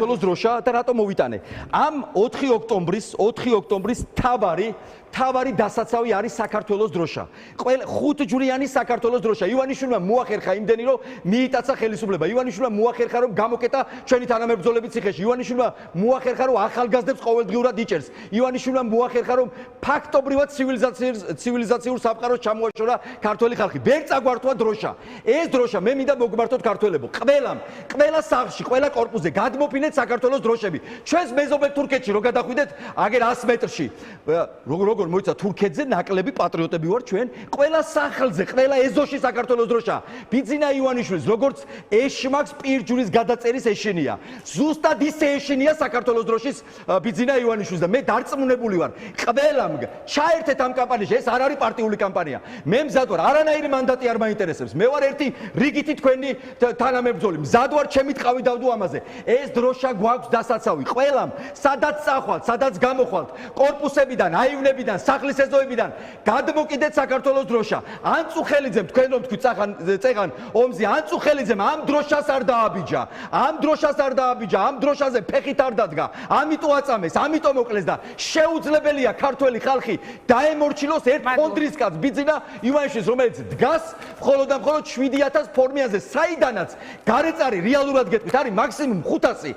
საქართველოს დროშა და რატომ მოვიტანე? ამ 4 ოქტომბრის თავარი დასაცავი არის საქართველოს დროშა. 5 ჯვრიანი საქართველოს დროშა. ივანიშვილმა მოახერხა იმდენი რომ მიიტაცა ხელისუფლება. ივანიშვილმა მოახერხა რომ გამოკეტა ჩვენი თანამებრძოლები ციხეში. ივანიშვილმა მოახერხა რომ ახალგაზრდებს ყოველდღიურად იჭერს. ივანიშვილმა მოახერხა რომ ფაქტობრივად ცივილიზაციურ სამყაროს ჩამოაშორა ქართველი ხალხი. ვერ წაგვართვა დროშა. ეს დროშა მე მინდა მოგმართოთ ქართველებო. ყველა სახლში, ყველა კორპუსზე გადმოფინეთ საქართველოს დროშები. ჩვენს მეზობელ თურქეთში რო გადახვიდეთ, აგერ 100 მეტრში. როგორ მოიცა თურქეთზე ნაკლები პატრიოტები ვარ ჩვენ. ყველა სახლზე, ყველა ეზოში საქართველოს დროშა. ბიძინა ივანიშვილის როგორც ეშმაკს პირჯვრის გადაწერის ეშინია. ზუსტად ისე ეშინია საქართველოს დროშის ბიძინა იოანიშვილის და მე დარწმუნებული ვარ. ყველამ ჩაერთეთ ამ კამპანიაში, ეს არ არის პარტიული კამპანია. მე მზად ვარ, არანაირი მანდატი არ მაინტერესებს. მე ვარ ერთი რიგითი თქვენი თანამებრძოლი. მზად ვარ ჩემი ტყავი დავდო ამაზე. ეს დროშა გვაქვს დასაცავი. ყველამ სადაც წახვალთ, სადაც გამოხვალთ, კორპუსებიდან, აივნებიდან, სახლის ეზოებიდან გადმოკიდეთ საქართველოს დროშა. ან წუხელიძემ თქვენ რომ თქვით წეღან ომზე, ან წუხელიძემ ამ დროშას არ დააბიჯა. ამ დროშაზე ფეხით არ დადგა. ამიტომ აწამეს, ამიტომ მოკლეს და შეუძლებელია ქართველი ხალხი დაემორჩილოს ერთ ფონდრისკაც ბიძინა ივანიშვილს, რომელიც დგას მხოლოდ 7000 ფორმიაზე, საიდანაც გარეწარი რეალურად გეტყვით არის მაქსიმუმ 500